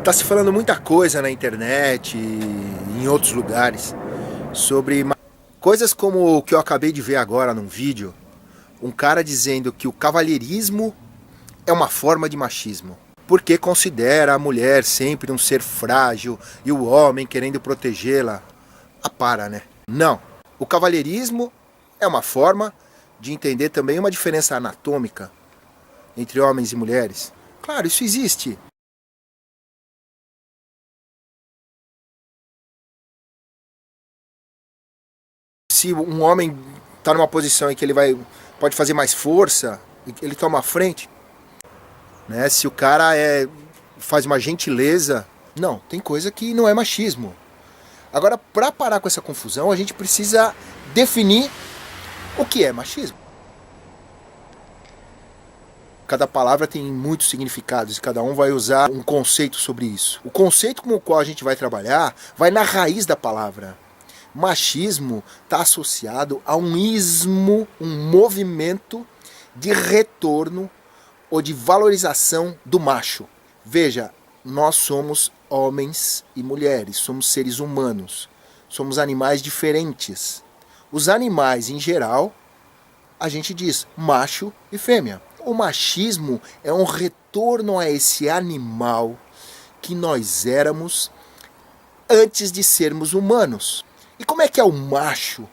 Tá se falando muita coisa na internet e em outros lugares sobre coisas como o que eu acabei de ver agora num vídeo, um cara dizendo que o cavalheirismo é uma forma de machismo, porque considera a mulher sempre um ser frágil e o homem querendo protegê-la. Ah, para, né? Não. O cavalheirismo é uma forma de entender também uma diferença anatômica entre homens e mulheres. Claro, isso existe. Se um homem está numa posição em que pode fazer mais força, ele toma a frente, né? Se o cara faz uma gentileza, não, tem coisa que não é machismo. Agora, para parar com essa confusão, a gente precisa definir o que é machismo. Cada palavra tem muitos significados e cada um vai usar um conceito sobre isso. O conceito com o qual a gente vai trabalhar vai na raiz da palavra. Machismo está associado a um ismo, um movimento de retorno ou de valorização do macho. Veja, nós somos homens e mulheres, somos seres humanos, somos animais diferentes. Os animais, em geral, a gente diz macho e fêmea. O machismo é um retorno a esse animal que nós éramos antes de sermos humanos. E como é que é o macho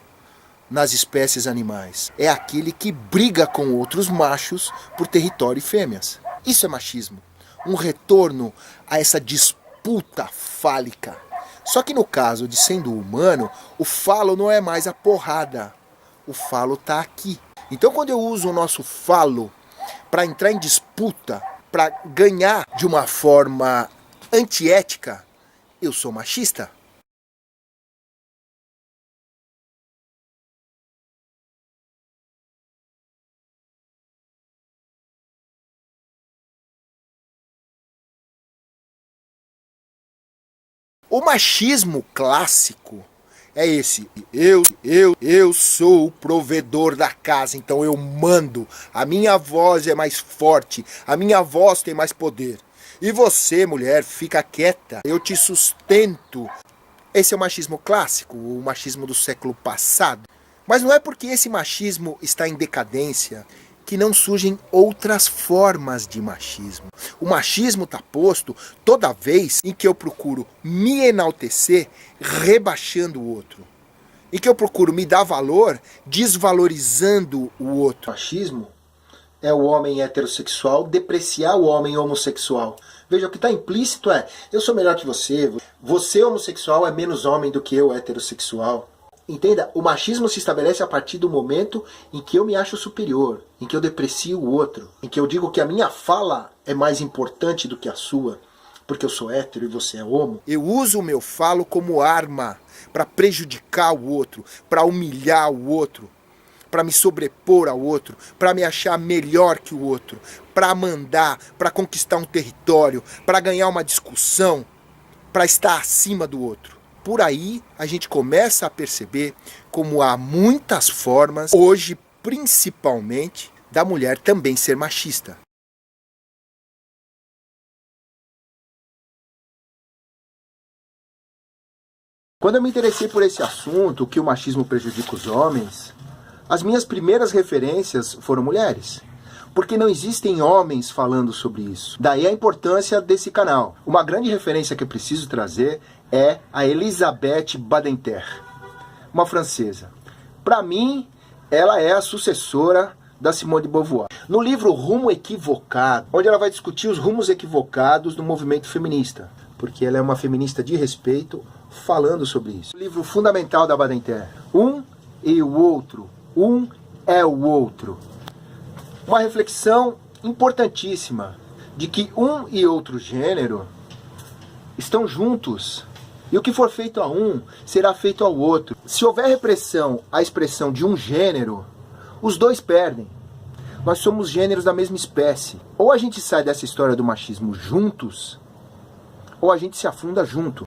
nas espécies animais? É aquele que briga com outros machos por território e fêmeas. Isso é machismo. Um retorno a essa disputa fálica. Só que no caso de sendo humano, o falo não é mais a porrada. O falo está aqui. Então quando eu uso o nosso falo para entrar em disputa, para ganhar de uma forma antiética, eu sou machista? O machismo clássico é esse. Eu sou o provedor da casa, então eu mando. A minha voz é mais forte, a minha voz tem mais poder. E você, mulher, fica quieta, eu te sustento. Esse é o machismo clássico, o machismo do século passado. Mas não é porque esse machismo está em decadência que não surgem outras formas de machismo. O machismo está posto toda vez em que eu procuro me enaltecer rebaixando o outro. Em que eu procuro me dar valor desvalorizando o outro. O machismo é o homem heterossexual depreciar o homem homossexual. Veja, o que está implícito é, eu sou melhor que você homossexual é menos homem do que eu heterossexual. Entenda, o machismo se estabelece a partir do momento em que eu me acho superior, em que eu deprecio o outro, em que eu digo que a minha fala é mais importante do que a sua, porque eu sou hétero e você é homo. Eu uso o meu falo como arma para prejudicar o outro, para humilhar o outro, para me sobrepor ao outro, para me achar melhor que o outro, para mandar, para conquistar um território, para ganhar uma discussão, para estar acima do outro. Por aí a gente começa a perceber como há muitas formas, hoje principalmente, da mulher também ser machista. Quando eu me interessei por esse assunto, que o machismo prejudica os homens, as minhas primeiras referências foram mulheres. Porque não existem homens falando sobre isso. Daí a importância desse canal. Uma grande referência que eu preciso trazer é a Elisabeth Badinter, uma francesa. Para mim, ela é a sucessora da Simone de Beauvoir. No livro Rumo Equivocado, onde ela vai discutir os rumos equivocados do movimento feminista, porque ela é uma feminista de respeito falando sobre isso. O livro fundamental da Badinter, Um e o Outro. Um é o outro. Uma reflexão importantíssima de que um e outro gênero estão juntos. E o que for feito a um será feito ao outro. Se houver repressão à expressão de um gênero, os dois perdem. Nós somos gêneros da mesma espécie. Ou a gente sai dessa história do machismo juntos, ou a gente se afunda junto.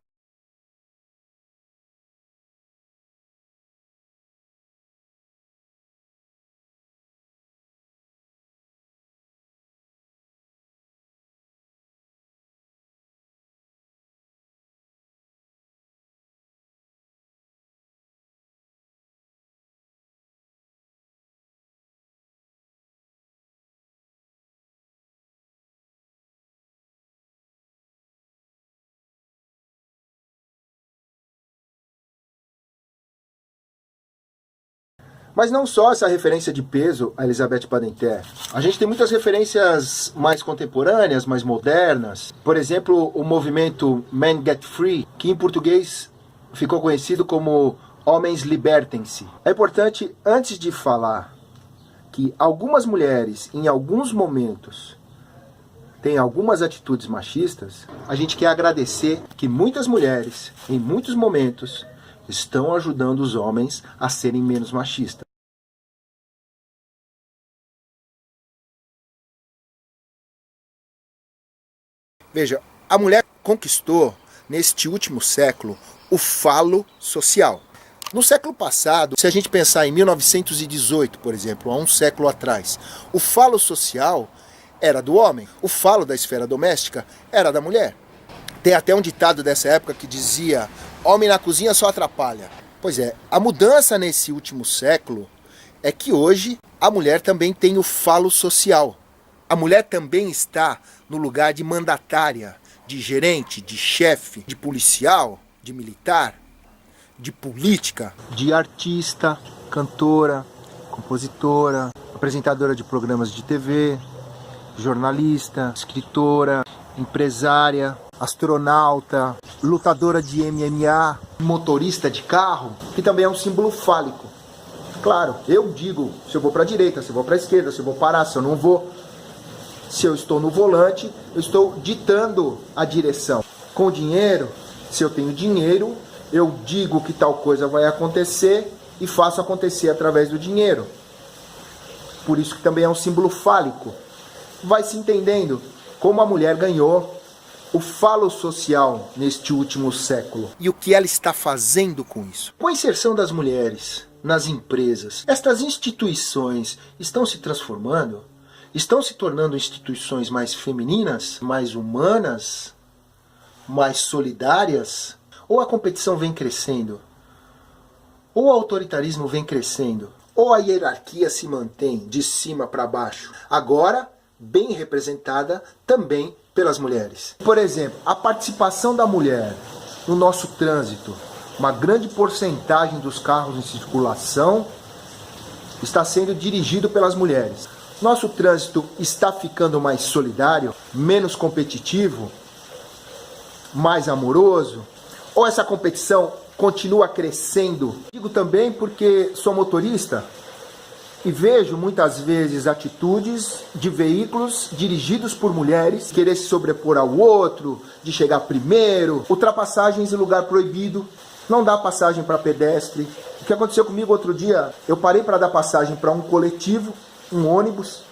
Mas não só essa referência de peso a Elizabeth Badinter. A gente tem muitas referências mais contemporâneas, mais modernas. Por exemplo, o movimento Men Get Free, que em português ficou conhecido como Homens Libertem-se. É importante, antes de falar que algumas mulheres, em alguns momentos, têm algumas atitudes machistas, a gente quer agradecer que muitas mulheres, em muitos momentos, estão ajudando os homens a serem menos machistas. Veja, a mulher conquistou, neste último século, o falo social. No século passado, se a gente pensar em 1918, por exemplo, há um século atrás, o falo social era do homem, o falo da esfera doméstica era da mulher. Tem até um ditado dessa época que dizia: homem na cozinha só atrapalha. Pois é, a mudança nesse último século é que hoje a mulher também tem o falo social. A mulher também está no lugar de mandatária, de gerente, de chefe, de policial, de militar, de política, de artista, cantora, compositora, apresentadora de programas de TV, jornalista, escritora, empresária, astronauta, lutadora de MMA, motorista de carro, que também é um símbolo fálico. Claro, eu digo se eu vou para a direita, se eu vou para a esquerda, se eu vou parar, se eu não vou. Se eu estou no volante, eu estou ditando a direção. Com dinheiro, se eu tenho dinheiro, eu digo que tal coisa vai acontecer e faço acontecer através do dinheiro. Por isso que também é um símbolo fálico. Vai se entendendo como a mulher ganhou o falo social neste último século. E o que ela está fazendo com isso? Com a inserção das mulheres nas empresas, estas instituições estão se transformando? Estão se tornando instituições mais femininas, mais humanas, mais solidárias? Ou a competição vem crescendo? Ou o autoritarismo vem crescendo? Ou a hierarquia se mantém de cima para baixo? Agora, bem representada também pelas mulheres. Por exemplo, a participação da mulher no nosso trânsito. Uma grande porcentagem dos carros em circulação está sendo dirigido pelas mulheres. Nosso trânsito está ficando mais solidário, menos competitivo, mais amoroso? Ou essa competição continua crescendo? Digo também porque sou motorista e vejo muitas vezes atitudes de veículos dirigidos por mulheres querer se sobrepor ao outro, de chegar primeiro, ultrapassagens em lugar proibido, não dá passagem para pedestre. O que aconteceu comigo outro dia, eu parei para dar passagem para um coletivo, um ônibus,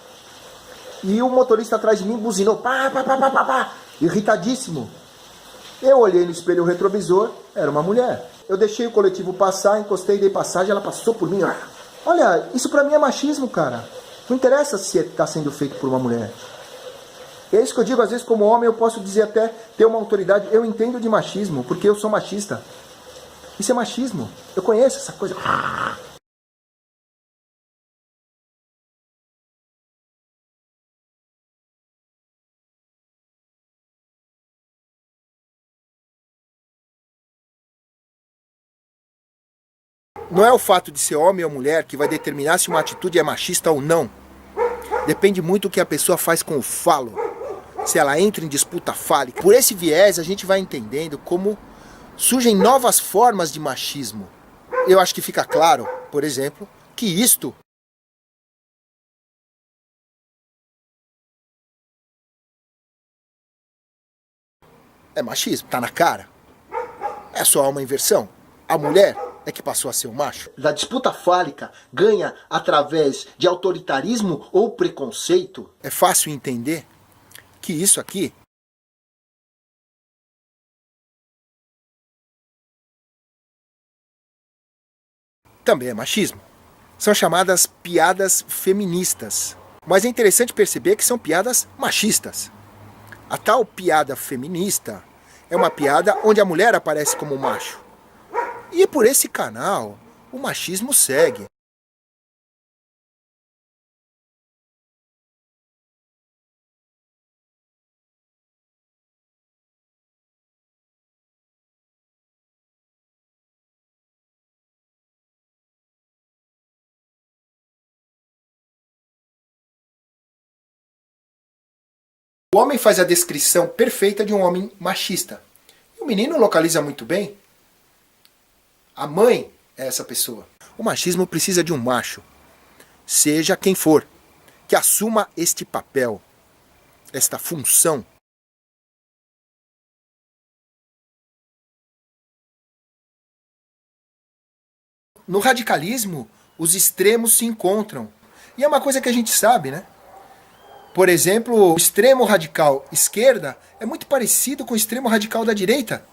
e o motorista atrás de mim buzinou, pá, pá, pá, pá, pá, pá, irritadíssimo. Eu olhei no espelho retrovisor, era uma mulher. Eu deixei o coletivo passar, encostei, dei passagem, ela passou por mim. Olha, isso pra mim é machismo, cara. Não interessa se está sendo feito por uma mulher. É isso que eu digo, às vezes como homem eu posso dizer até, ter uma autoridade, eu entendo de machismo, porque eu sou machista. Isso é machismo. Eu conheço essa coisa. Não é o fato de ser homem ou mulher que vai determinar se uma atitude é machista ou não. Depende muito do que a pessoa faz com o falo. Se ela entra em disputa fálica. Por esse viés, a gente vai entendendo como surgem novas formas de machismo. Eu acho que fica claro, por exemplo, que isto é machismo, tá na cara. É só uma inversão. A mulher é que passou a ser o macho. Da disputa fálica ganha através de autoritarismo ou preconceito. É fácil entender que isso aqui também é machismo. São chamadas piadas feministas. Mas é interessante perceber que são piadas machistas. A tal piada feminista é uma piada onde a mulher aparece como macho. E por esse canal, o machismo segue. O homem faz a descrição perfeita de um homem machista. E o menino localiza muito bem. A mãe é essa pessoa. O machismo precisa de um macho, seja quem for, que assuma este papel, esta função. No radicalismo, os extremos se encontram. E é uma coisa que a gente sabe, né? Por exemplo, o extremo radical esquerda é muito parecido com o extremo radical da direita.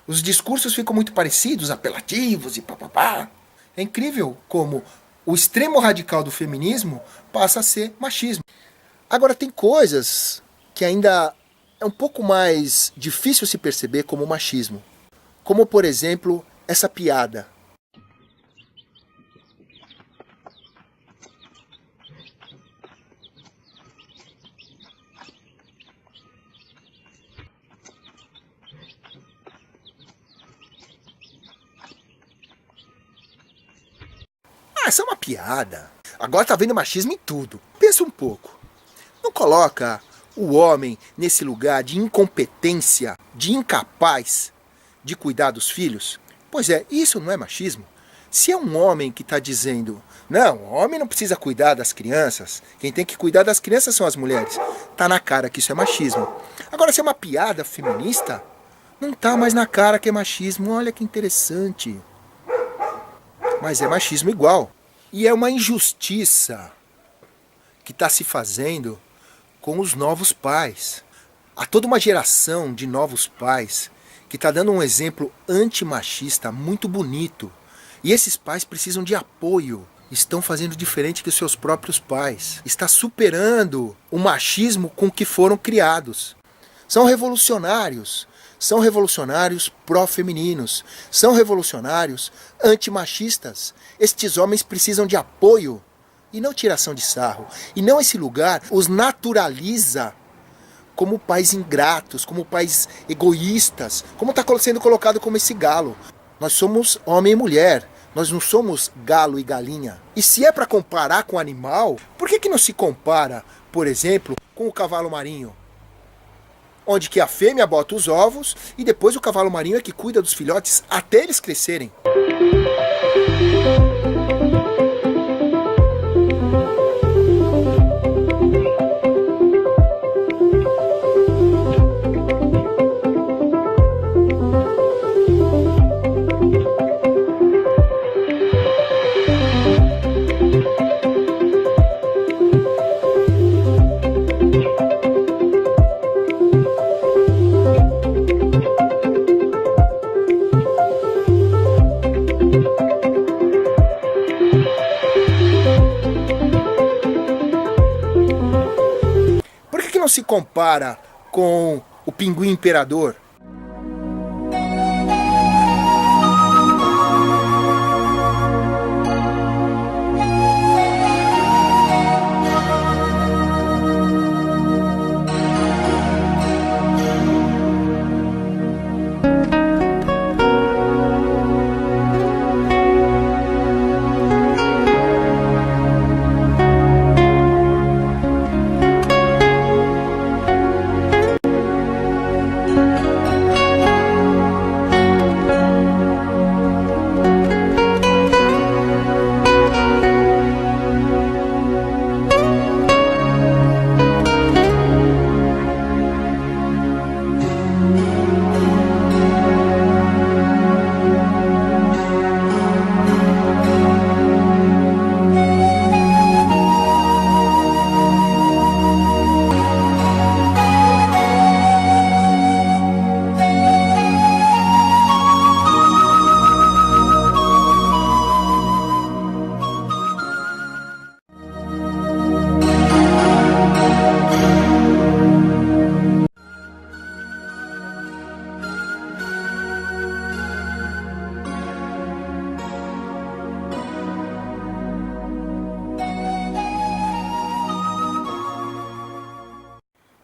Os discursos ficam muito parecidos, apelativos e papapá. É incrível como o extremo radical do feminismo passa a ser machismo. Agora, tem coisas que ainda é um pouco mais difícil se perceber como machismo. Como, por exemplo, essa piada. Essa é uma piada. Agora tá vendo machismo em tudo. Pensa um pouco. Não coloca o homem nesse lugar de incompetência, de incapaz de cuidar dos filhos? Pois é, isso não é machismo? Se é um homem que está dizendo, não, o homem não precisa cuidar das crianças, quem tem que cuidar das crianças são as mulheres, tá na cara que isso é machismo. Agora, se é uma piada feminista, não tá mais na cara que é machismo. Olha que interessante. Mas é machismo igual. E é uma injustiça que está se fazendo com os novos pais. Há toda uma geração de novos pais que está dando um exemplo antimachista muito bonito. E esses pais precisam de apoio. Estão fazendo diferente que os seus próprios pais. Está superando o machismo com que foram criados. São revolucionários. São revolucionários pró-femininos. São revolucionários antimachistas. Estes homens precisam de apoio e não tiração de sarro. E não esse lugar os naturaliza como pais ingratos, como pais egoístas, como está sendo colocado como esse galo. Nós somos homem e mulher, nós não somos galo e galinha. E se é para comparar com animal, por que não se compara, por exemplo, com o cavalo marinho? Onde que a fêmea bota os ovos e depois o cavalo marinho é que cuida dos filhotes até eles crescerem. Não se compara com o pinguim imperador?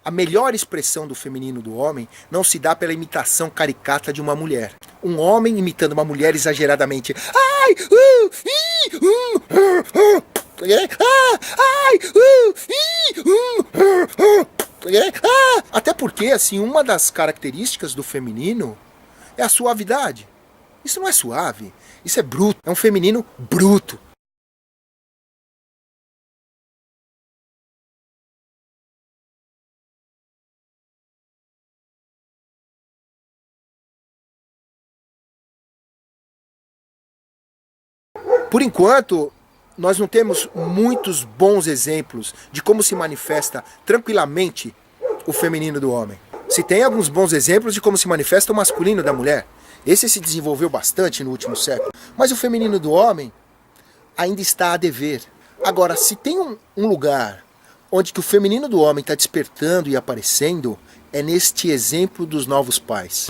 A melhor expressão do feminino do homem não se dá pela imitação caricata de uma mulher. Um homem imitando uma mulher exageradamente. Ai, ai, Até porque, assim, uma das características do feminino é a suavidade. Isso não é suave, isso é bruto. É um feminino bruto. Por enquanto, nós não temos muitos bons exemplos de como se manifesta tranquilamente o feminino do homem. Se tem alguns bons exemplos de como se manifesta o masculino da mulher. Esse se desenvolveu bastante no último século. Mas o feminino do homem ainda está a dever. Agora, se tem um lugar onde que o feminino do homem está despertando e aparecendo, é neste exemplo dos novos pais.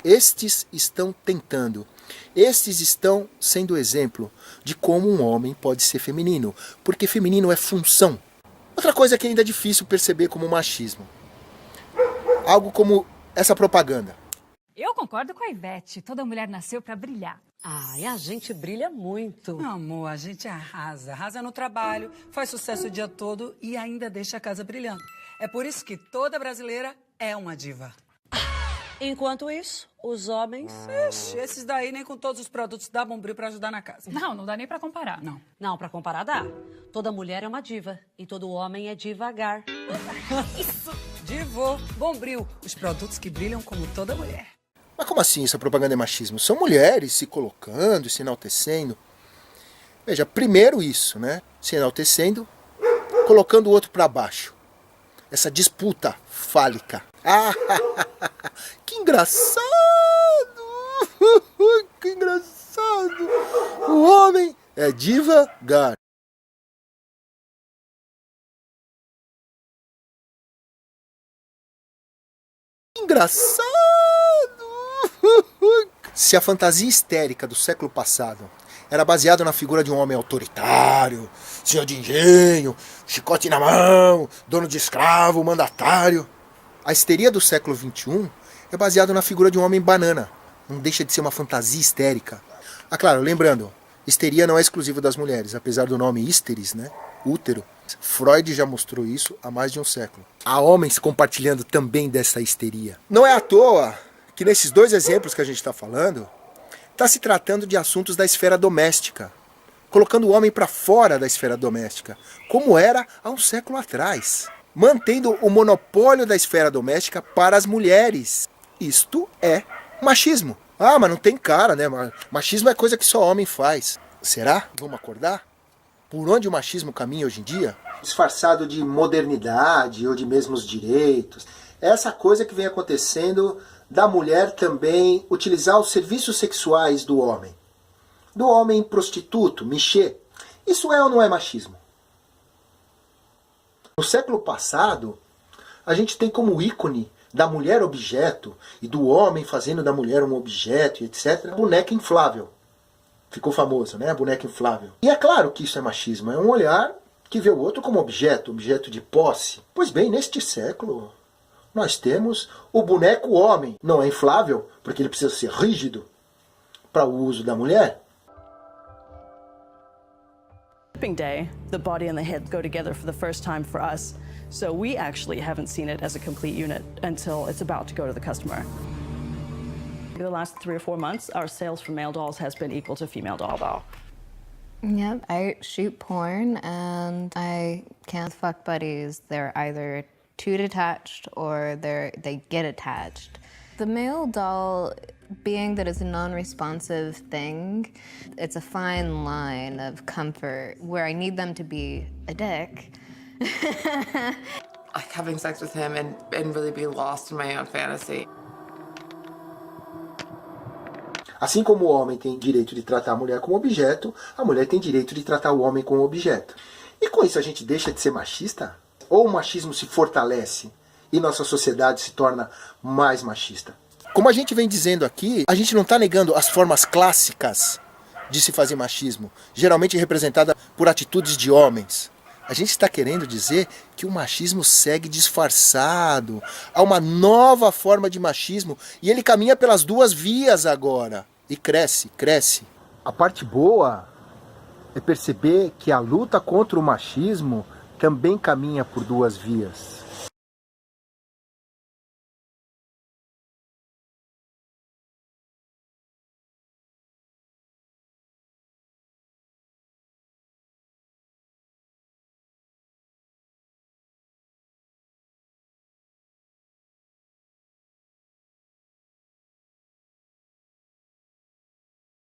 Estes estão tentando, estes estão sendo exemplo de como um homem pode ser feminino, porque feminino é função. Outra coisa que ainda é difícil perceber como machismo. Algo como essa propaganda. Eu concordo com a Ivete, toda mulher nasceu pra brilhar. Ai, a gente brilha muito. Amor, a gente arrasa. Arrasa no trabalho, faz sucesso o dia todo e ainda deixa a casa brilhando. É por isso que toda brasileira é uma diva. Enquanto isso, os homens... Ixi, esses daí nem com todos os produtos da Bombril pra ajudar na casa. Não dá nem pra comparar. Não. Não, pra comparar dá. Toda mulher é uma diva e todo homem é devagar. Isso! Divô, Bombril, os produtos que brilham como toda mulher. Mas como assim essa propaganda é machismo? São mulheres se colocando, se enaltecendo. Veja, primeiro isso, né? Se enaltecendo, colocando o outro pra baixo. Essa disputa fálica. Que engraçado! Que engraçado! O homem é devagar. Engraçado! Se a fantasia histérica do século passado era baseada na figura de um homem autoritário, senhor de engenho, chicote na mão, dono de escravo, mandatário, a histeria do século XXI é baseada na figura de um homem banana. Não deixa de ser uma fantasia histérica. Ah, claro, lembrando, histeria não é exclusivo das mulheres, apesar do nome histeris, né? Útero. Freud já mostrou isso há mais de um século. Há homens compartilhando também dessa histeria. Não é à toa que nesses dois exemplos que a gente está falando, está se tratando de assuntos da esfera doméstica, colocando o homem para fora da esfera doméstica, como era há um século atrás, mantendo o monopólio da esfera doméstica para as mulheres. Isto é machismo. Ah, mas não tem cara, né? Machismo é coisa que só homem faz. Será? Vamos acordar? Por onde o machismo caminha hoje em dia? Disfarçado de modernidade ou de mesmos direitos. Essa coisa que vem acontecendo da mulher também utilizar os serviços sexuais do homem. Do homem prostituto, michê. Isso é ou não é machismo? No século passado, a gente tem como ícone da mulher objeto e do homem fazendo da mulher um objeto, etc. A boneca inflável. Ficou famoso, né? A boneca inflável. E é claro que isso é machismo. É um olhar que vê o outro como objeto, objeto de posse. Pois bem, neste século, nós temos o boneco homem. Não é inflável, porque ele precisa ser rígido para o uso da mulher. Day, the body and the head go together for the first time for us, so we actually haven't seen it as a complete unit until it's about to go to the customer. In the last 3 or 4 months, our sales for male dolls has been equal to female doll. Yep, I shoot porn and I can't fuck buddies. They're either too detached or they get attached. The male doll, being that it's a non-responsive thing, it's a fine line of comfort where I need them to be a dick. Like having sex with him and really be lost in my own fantasy. Assim como o homem tem direito de tratar a mulher como objeto, a mulher tem direito de tratar o homem como objeto. E com isso a gente deixa de ser machista? Ou o machismo se fortalece e nossa sociedade se torna mais machista? Como a gente vem dizendo aqui, a gente não está negando as formas clássicas de se fazer machismo, geralmente representada por atitudes de homens. A gente está querendo dizer que o machismo segue disfarçado. Há uma nova forma de machismo e ele caminha pelas duas vias agora. E cresce, cresce. A parte boa é perceber que a luta contra o machismo também caminha por duas vias.